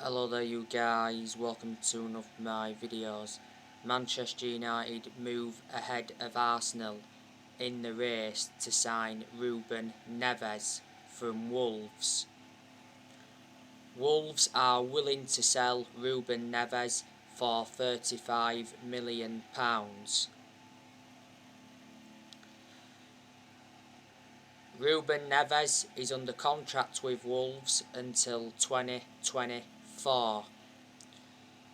Hello there you guys, welcome to one of my videos. Manchester United move ahead of Arsenal in the race to sign Ruben Neves from Wolves. Wolves are willing to sell Ruben Neves for £35 million. Ruben Neves is under contract with Wolves until 2024.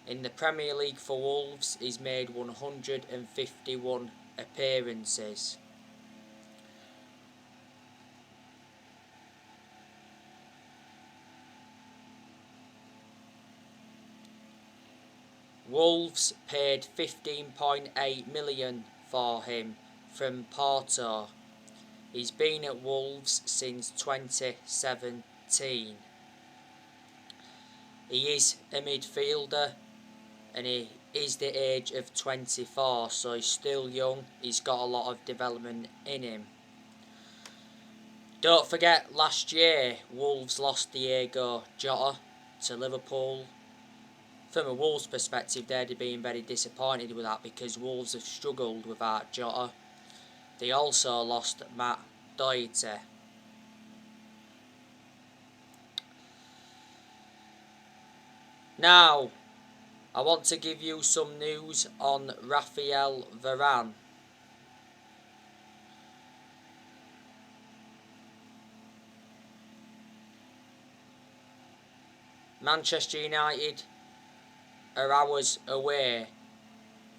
In the Premier League for Wolves, he's made 151 appearances. Wolves paid £15.8 million for him from Porto. He's been at Wolves since 2017. He is a midfielder and he is the age of 24, so he's still young. He's got a lot of development in him. Don't forget, last year Wolves lost Diego Jota to Liverpool. From a Wolves perspective, they'd have been very disappointed with that because Wolves have struggled without Jota. They also lost Matt Doherty. Now, I want to give you some news on Raphael Varane. Manchester United are hours away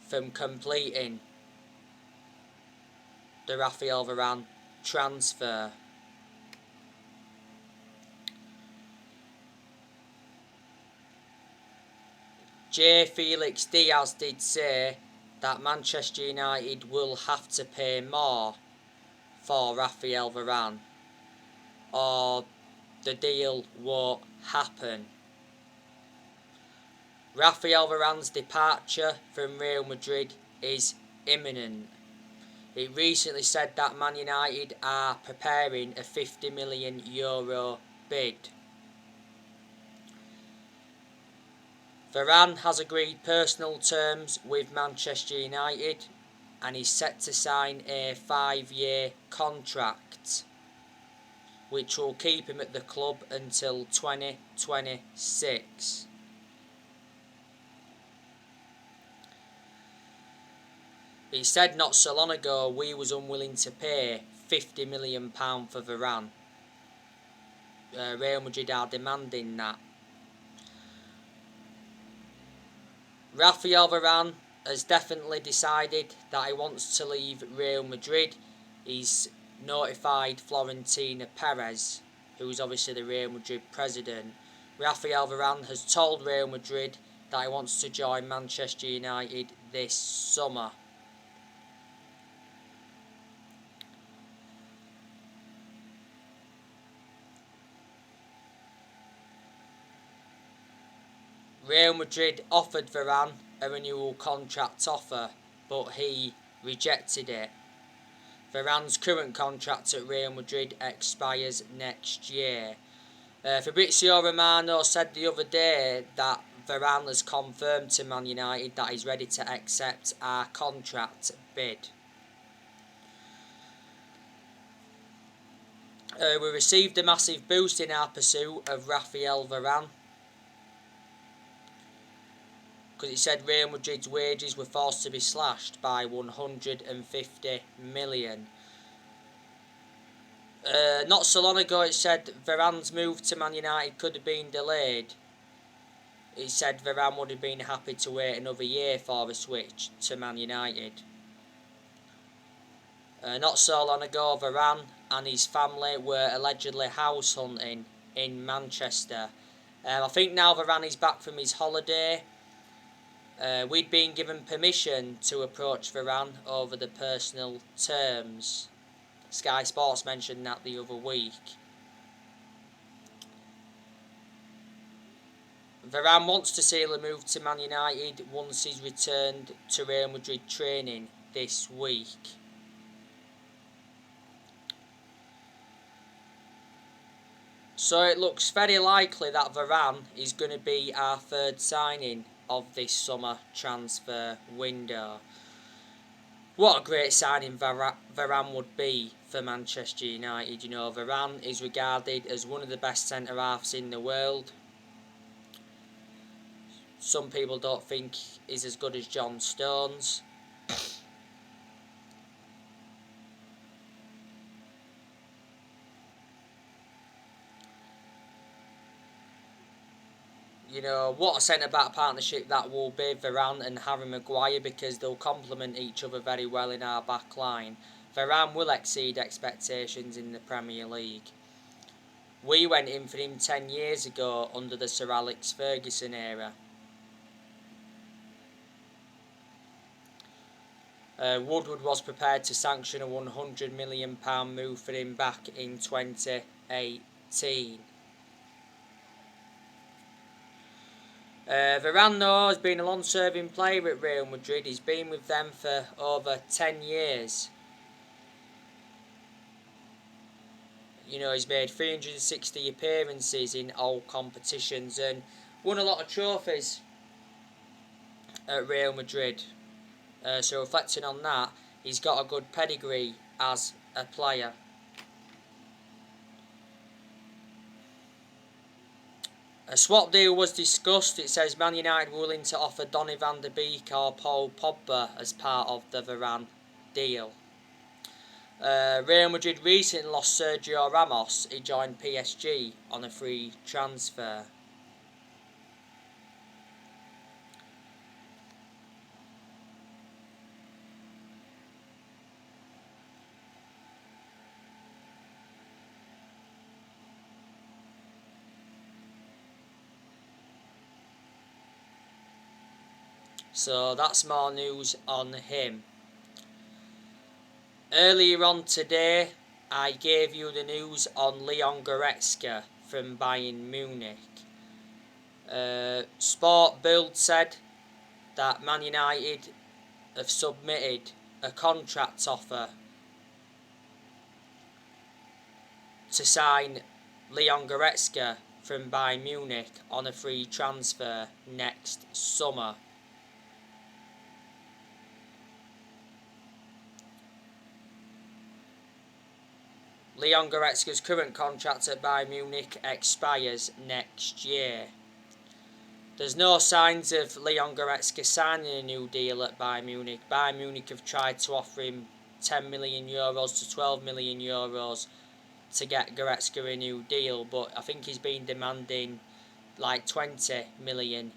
from completing the Raphael Varane transfer. J. Felix Diaz did say that Manchester United will have to pay more for Raphael Varane or the deal won't happen. Raphael Varane's departure from Real Madrid is imminent. It recently said that Man United are preparing a €50 million bid. Varane has agreed personal terms with Manchester United and is set to sign a 5-year contract which will keep him at the club until 2026. He said not so long ago we was unwilling to pay £50 million for Varane. Real Madrid are demanding that. Raphael Varane has definitely decided that he wants to leave Real Madrid. He's notified Florentino Perez, who is obviously the Real Madrid president. Raphael Varane has told Real Madrid that he wants to join Manchester United this summer. Real Madrid offered Varane a renewal contract offer, but he rejected it. Varane's current contract at Real Madrid expires next year. Fabrizio Romano said the other day that Varane has confirmed to Man United that he's ready to accept our contract bid. We received a massive boost in our pursuit of Raphael Varane, because it said Real Madrid's wages were forced to be slashed by 150 million. Not so long ago it said Varane's move to Man United could have been delayed. It said Varane would have been happy to wait another year for a switch to Man United. Not so long ago Varane and his family were allegedly house hunting in Manchester. I think now Varane is back from his holiday. We'd been given permission to approach Varane over the personal terms. Sky Sports mentioned that the other week. Varane wants to seal a move to Man United once he's returned to Real Madrid training this week. So it looks very likely that Varane is going to be our third signing of this summer transfer window. What a great signing Varane would be for Manchester United. You know, Varane is regarded as one of the best centre-halves in the world. Some people don't think he's as good as John Stones. You know, what a centre-back partnership that will be, Varane and Harry Maguire, because they'll complement each other very well in our back line. Varane will exceed expectations in the Premier League. We went in for him 10 years ago under the Sir Alex Ferguson era. Woodward was prepared to sanction a £100 million move for him back in 2018. Varane, though, has been a long-serving player at Real Madrid. He's been with them for over 10 years. You know, he's made 360 appearances in all competitions and won a lot of trophies at Real Madrid. So reflecting on that, he's got a good pedigree as a player. A swap deal was discussed. It says Man United were willing to offer Donny van der Beek or Paul Pogba as part of the Varane deal. Real Madrid recently lost Sergio Ramos. He joined PSG on a free transfer. So that's more news on him. Earlier on today, I gave you the news on Leon Goretzka from Bayern Munich. Sport Bild said that Man United have submitted a contract offer to sign Leon Goretzka from Bayern Munich on a free transfer next summer. Leon Goretzka's current contract at Bayern Munich expires next year. There's no signs of Leon Goretzka signing a new deal at Bayern Munich. Bayern Munich have tried to offer him €10 million to €12 million to get Goretzka a new deal, but I think he's been demanding like €20 million.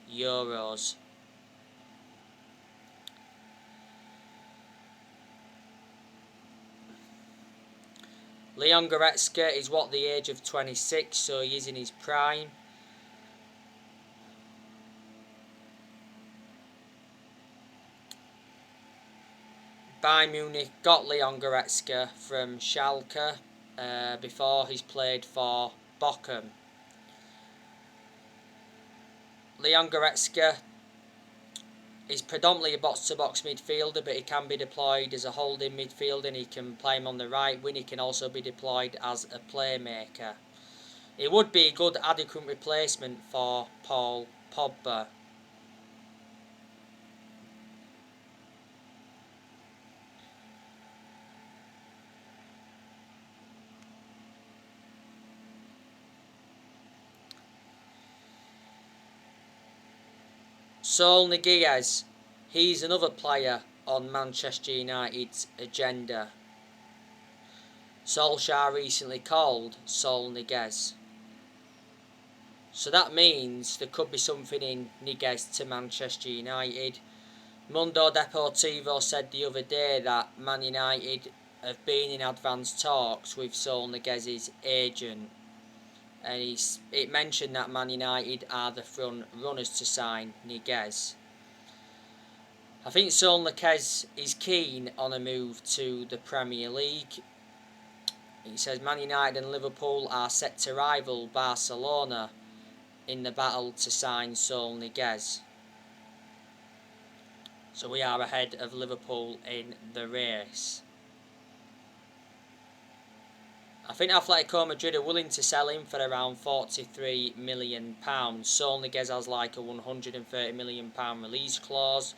Leon Goretzka is what, the age of 26, so he is in his prime. Bayern Munich got Leon Goretzka from Schalke before he's played for Bochum. Leon Goretzka is predominantly a box-to-box midfielder, but he can be deployed as a holding midfielder and he can play him on the right wing. He can also be deployed as a playmaker. It would be a good adequate replacement for Paul Pogba. Saul Niguez, he's another player on Manchester United's agenda. Solskjaer recently called Saul Niguez. So that means there could be something in Niguez to Manchester United. Mundo Deportivo said the other day that Man United have been in advanced talks with Saul Niguez's agent. And it mentioned that Man United are the front runners to sign Niguez. I think Saul Niguez is keen on a move to the Premier League. He says Man United and Liverpool are set to rival Barcelona in the battle to sign Saul Niguez. So we are ahead of Liverpool in the race. I think Atletico Madrid are willing to sell him for around £43 million. Solniguez has like a £130 million release clause.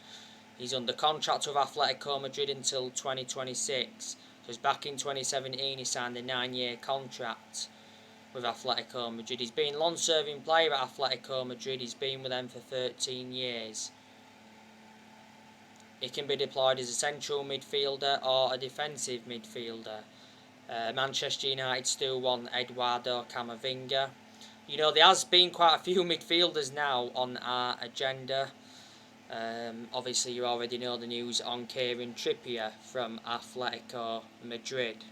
He's under contract with Atletico Madrid until 2026. Because back in 2017 he signed a 9-year contract with Atletico Madrid. He's been a long-serving player at Atletico Madrid. He's been with them for 13 years. He can be deployed as a central midfielder or a defensive midfielder. Manchester United still want Eduardo Camavinga. You know, there has been quite a few midfielders now on our agenda. Obviously, you already know the news on Kieran Trippier from Atletico Madrid.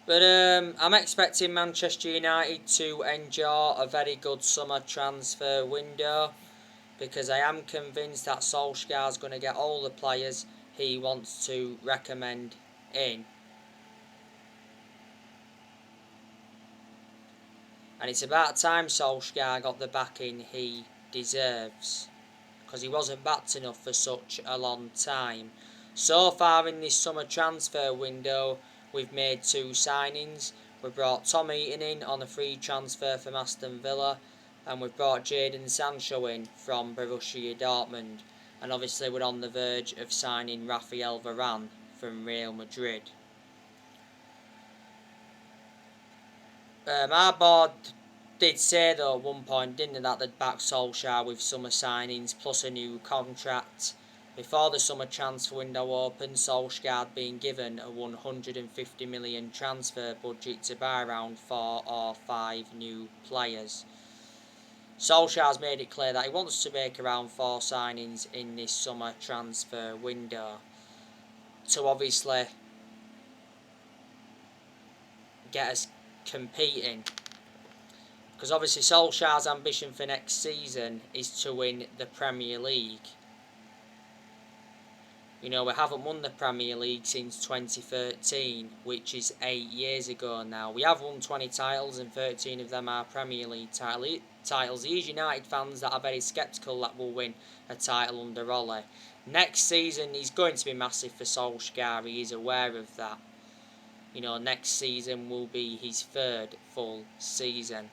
But I'm expecting Manchester United to enjoy a very good summer transfer window, because I am convinced that Solskjaer's going to get all the players he wants to recommend in. And it's about time Solskjaer got the backing he deserves, because he wasn't backed enough for such a long time. So far in this summer transfer window, we've made 2 signings. We brought Tom Eaton in on a free transfer from Aston Villa, and we've brought Jadon Sancho in from Borussia Dortmund. And obviously we're on the verge of signing Rafael Varane from Real Madrid. Our board did say though at one point, didn't they, that they'd back Solskjaer with summer signings plus a new contract. Before the summer transfer window opened, Solskjaer had been given a £150 million transfer budget to buy around 4 or 5 new players. Solskjaer's made it clear that he wants to make around 4 signings in this summer transfer window to obviously get us competing. Because obviously Solskjaer's ambition for next season is to win the Premier League. You know, we haven't won the Premier League since 2013, which is 8 years ago now. We have won 20 titles and 13 of them are Premier League titles. These United fans that are very sceptical that we'll win a title under Ole. Next season is going to be massive for Solskjaer. He is aware of that. You know, next season will be his 3rd full season.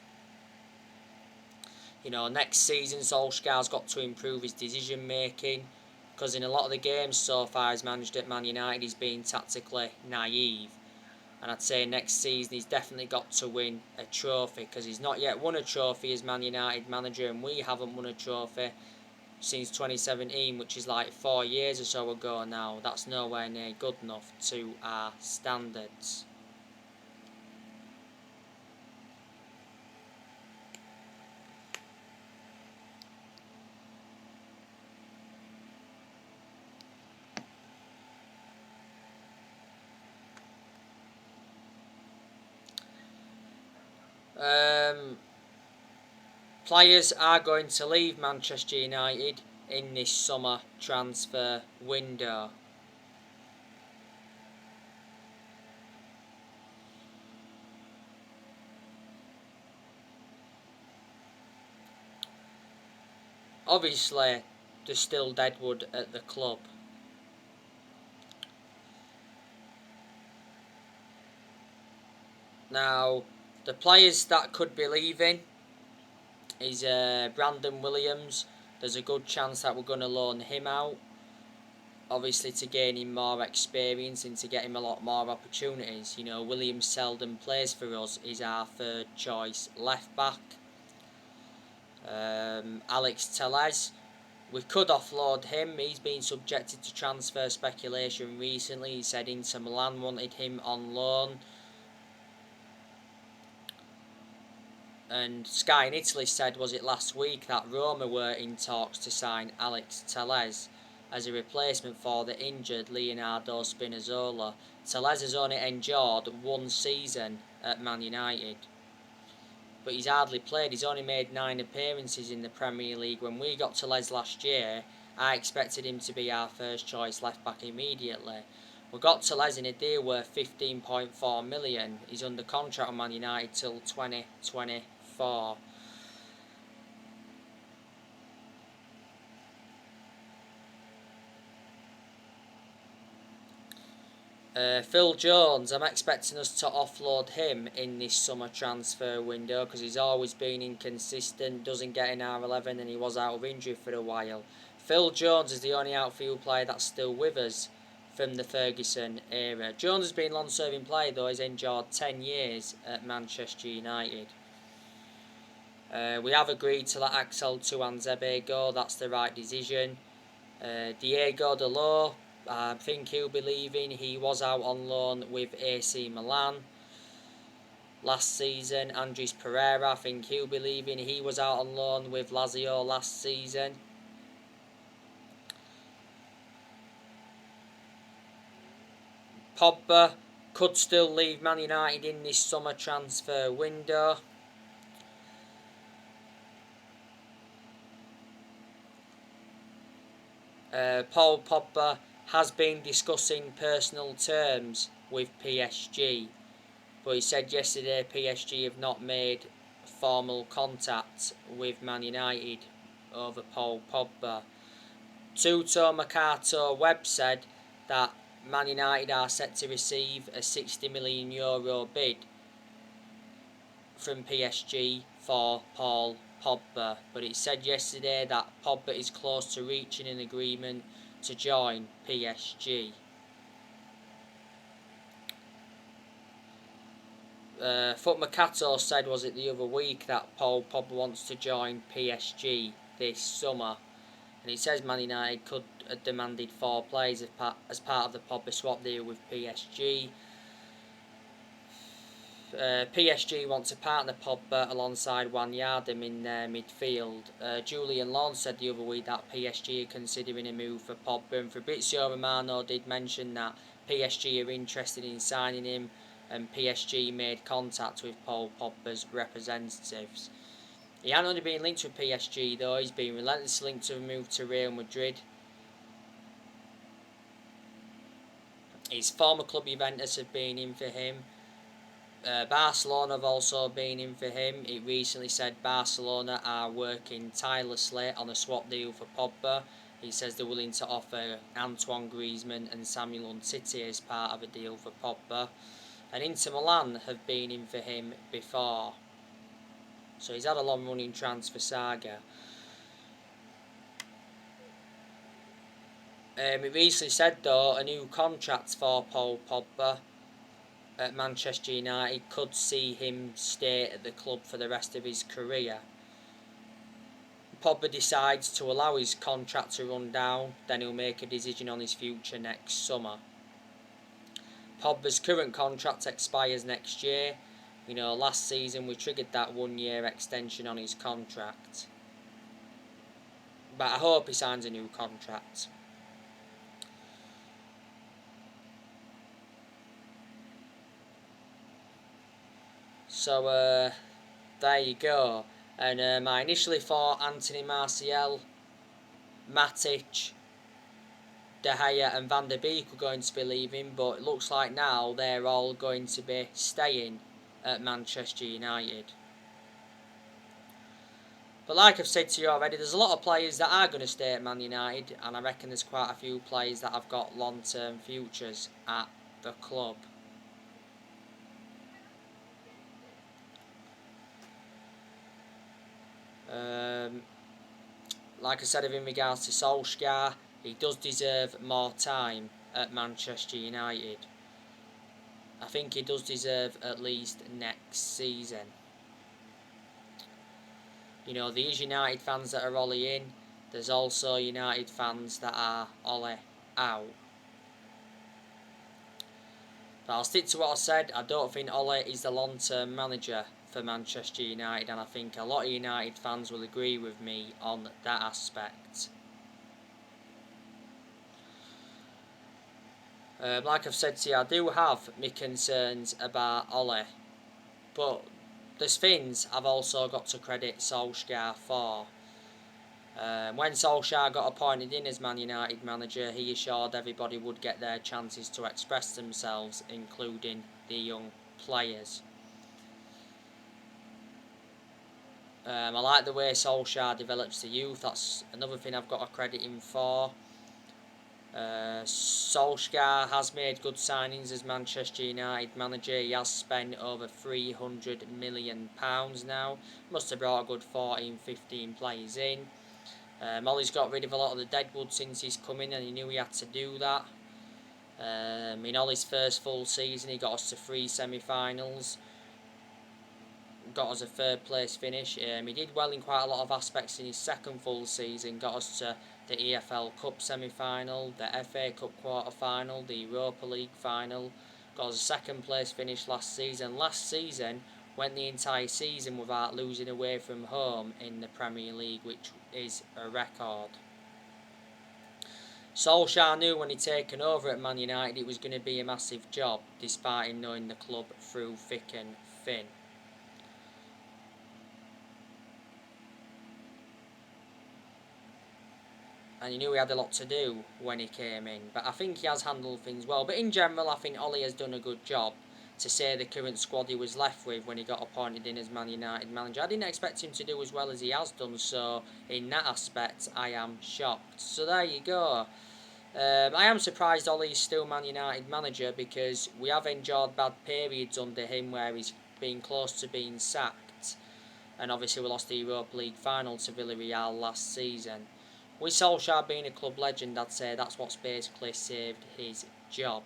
You know, next season Solskjaer's got to improve his decision making, because in a lot of the games so far he's managed at Man United he's been tactically naive. And I'd say next season he's definitely got to win a trophy, because he's not yet won a trophy as Man United manager, and we haven't won a trophy since 2017, which is like 4 years or so ago now. That's nowhere near good enough to our standards. Players are going to leave Manchester United in this summer transfer window. Obviously, there's still Deadwood at the club. Now, the players that could be leaving is Brandon Williams. There's a good chance that we're going to loan him out, obviously to gain him more experience and to get him a lot more opportunities. You know, Williams seldom plays for us. He's our 3rd choice left back. Alex Telles, we could offload him. He's been subjected to transfer speculation recently. He said Inter Milan wanted him on loan. And Sky in Italy said, was it last week, that Roma were in talks to sign Alex Telles as a replacement for the injured Leonardo Spinazzola. Telles has only endured 1 season at Man United. but he's hardly played. He's only made 9 appearances in the Premier League. When we got to Les last year, I expected him to be our first choice left back immediately. We got to Les in a deal worth 15.4 million. He's under contract on Man United till 2024. Phil Jones, I'm expecting us to offload him in this summer transfer window because he's always been inconsistent, doesn't get in our 11, and he was out of injury for a while. Phil Jones is the only outfield player that's still with us from the Ferguson era. Jones has been long-serving player though. He's endured 10 years at Manchester United. We have agreed to let Axel Tuanzebe go. That's the right decision. Diego Dalot, I think he'll be leaving. He was out on loan with AC Milan last season. Andres Pereira, I think he'll be leaving. He was out on loan with Lazio last season. Pogba could still leave Man United in this summer transfer window. Paul Pogba has been discussing personal terms with PSG, but he said yesterday PSG have not made formal contact with Man United over Paul Pogba. Tuto Mercato Web said that Man United are set to receive a €60 million bid from PSG for Paul Pogba, but it said yesterday that Pogba is close to reaching an agreement to join PSG. Foot Mercato said, was it the other week, that Paul Pogba wants to join PSG this summer, and it says Man United could have demanded 4 players as part of the Pogba swap deal with PSG. PSG want to partner Pogba alongside Wijnaldum in their midfield. Julian Lawn said the other week that PSG are considering a move for Pogba, and Fabrizio Romano did mention that PSG are interested in signing him, and PSG made contact with Paul Pogba's representatives. He hasn't only been linked with PSG though, he's been relentlessly linked to a move to Real Madrid. His former club Juventus have been in for him. Barcelona have also been in for him. It recently said Barcelona are working tirelessly on a swap deal for Pogba. He says they're willing to offer Antoine Griezmann and Samuel Umtiti as part of a deal for Pogba. And Inter Milan have been in for him before. So he's had a long running transfer saga. It recently said though a new contract for Paul Pogba at Manchester United could see him stay at the club for the rest of his career. Pogba decides to allow his contract to run down, then he'll make a decision on his future next summer. Pogba's current contract expires next year. You know, last season we triggered that 1-year extension on his contract. But I hope he signs a new contract. So, there you go. And I initially thought Anthony Martial, Matic, De Gea and Van der Beek were going to be leaving, but it looks like now they're all going to be staying at Manchester United. But like I've said to you already, there's a lot of players that are going to stay at Man United, and I reckon there's quite a few players that have got long-term futures at the club. Like I said, in regards to Solskjaer, he does deserve more time at Manchester United. I think he does deserve at least next season. You know, there's United fans that are Ollie in. There's also United fans that are Ollie out. But I'll stick to what I said. I don't think Ollie is the long-term manager for Manchester United, and I think a lot of United fans will agree with me on that aspect. Like I've said to you, I do have my concerns about Ollie, but there's things I've also got to credit Solskjaer for. When Solskjaer got appointed in as Man United manager, he assured everybody would get their chances to express themselves, including the young players. I like the way Solskjaer develops the youth. That's another thing I've got to credit him for. Solskjaer has made good signings as Manchester United manager. He has spent over £300 million now. Must have brought a good 14-15 players in. Ollie's got rid of a lot of the deadwood since he's come in, and he knew he had to do that. In Ollie's first full season, he got us to 3 semi-finals. Got us a third place finish. He did well in quite a lot of aspects in his second full season. Got us to the EFL Cup semi-final, the FA Cup quarter-final, the Europa League final. Got us a second place finish last season. Last season went the entire season without losing away from home in the Premier League, which is a record. Solskjaer knew when he'd taken over at Man United it was going to be a massive job, despite him knowing the club through thick and thin. And he knew he had a lot to do when he came in. But I think he has handled things well. But in general, I think Ollie has done a good job. To say the current squad he was left with when he got appointed in as Man United manager, I didn't expect him to do as well as he has done. So in that aspect, I am shocked. So there you go. I am surprised Ollie is still Man United manager, because we have endured bad periods under him where he's been close to being sacked. And obviously we lost the Europa League final to Villarreal last season. With Solskjaer being a club legend, I'd say that's what's basically saved his job.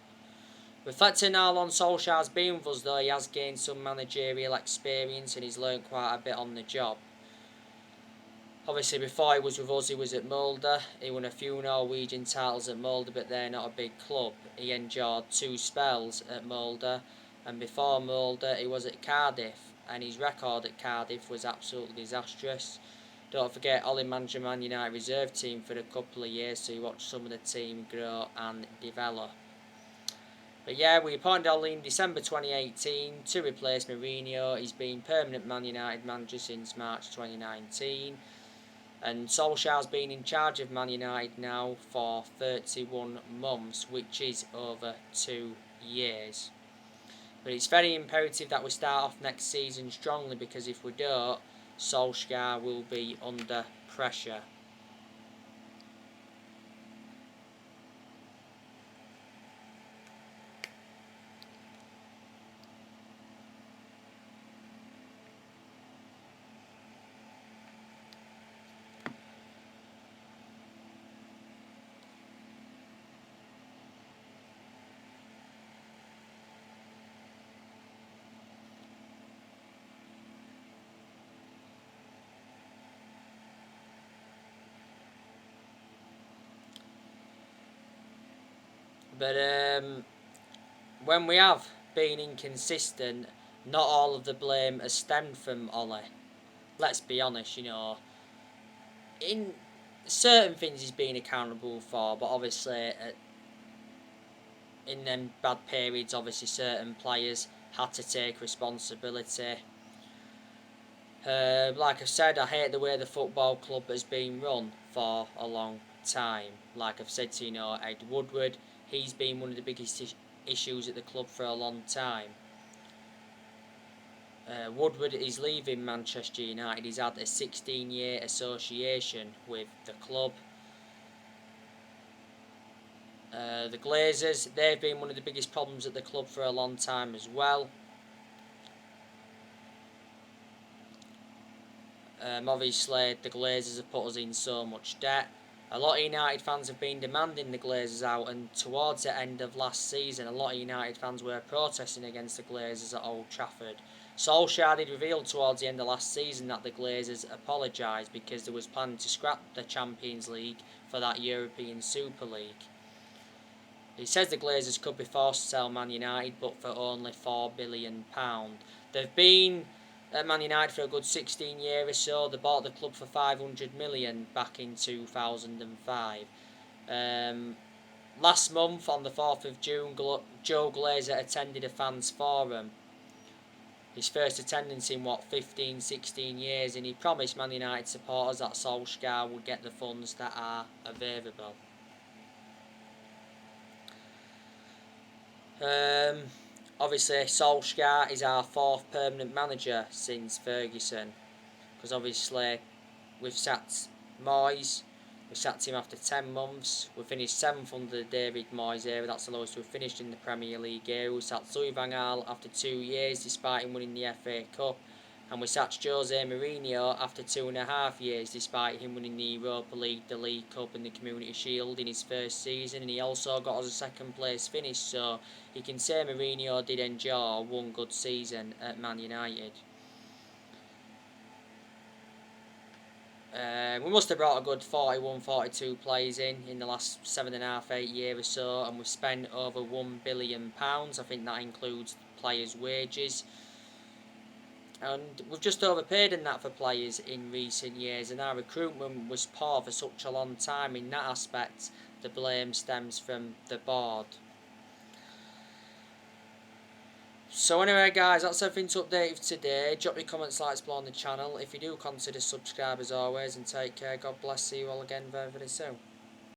Reflecting how long Solskjaer's been with us though, he has gained some managerial experience and he's learned quite a bit on the job. Obviously before he was with us, he was at Molde. He won a few Norwegian titles at Molde, but they're not a big club. He endured 2 spells at Molde, and before Molde he was at Cardiff, and his record at Cardiff was absolutely disastrous. Don't forget, Ollie managed the Man United reserve team for a couple of years, so you watch some of the team grow and develop. But yeah, we appointed Ollie in December 2018 to replace Mourinho. He's been permanent Man United manager since March 2019. And Solskjaer's been in charge of Man United now for 31 months, which is over 2 years. But it's very imperative that we start off next season strongly, because if we don't, Solskjaer will be under pressure. But when we have been inconsistent, not all of the blame has stemmed from Ollie. Let's be honest, in certain things he's been accountable for, but obviously in them bad periods, obviously certain players had to take responsibility. Like I said, I hate the way the football club has been run for a long time. Like I've said to Ed Woodward, he's been one of the biggest issues at the club for a long time. Woodward is leaving Manchester United. He's had a 16-year association with the club. The Glazers, they've been one of the biggest problems at the club for a long time as well. Obviously, the Glazers have put us in so much debt. A lot of United fans have been demanding the Glazers out, and towards the end of last season, a lot of United fans were protesting against the Glazers at Old Trafford. Solskjaer did reveal towards the end of last season that the Glazers apologised because there was planning to scrap the Champions League for that European Super League. He says the Glazers could be forced to sell Man United, but for only £4 billion. They've been at Man United for a good 16 years or so. They bought the club for £500 million back in 2005. Last month, on the 4th of June, Joe Glazer attended a fans forum. his first attendance in 15, 16 years, and he promised Man United supporters that Solskjaer would get the funds that are available. Obviously, Solskjaer is our 4th permanent manager since Ferguson, because obviously we've sacked Moyes. We sacked him after 10 months. We finished 7th under the David Moyes era. That's the lowest we've finished in the Premier League era. We sacked Louis van Gaal after 2 years, despite him winning the FA Cup. And we sacked Jose Mourinho after 2.5 years, despite him winning the Europa League, the League Cup and the Community Shield in his first season. And he also got us a 2nd place finish, so you can say Mourinho did enjoy one good season at Man United. We must have brought a good 41, 42 players in the last 7.5, 8 years or so, and we've spent over £1 billion. I think that includes players' wages. And we've just overpaid in that for players in recent years, and our recruitment was poor for such a long time. In that aspect, the blame stems from the board. So anyway guys, that's everything to update for today. Drop your comments, likes below on the channel. If you do, consider subscribe as always, and take care. God bless. See you all again very, very soon.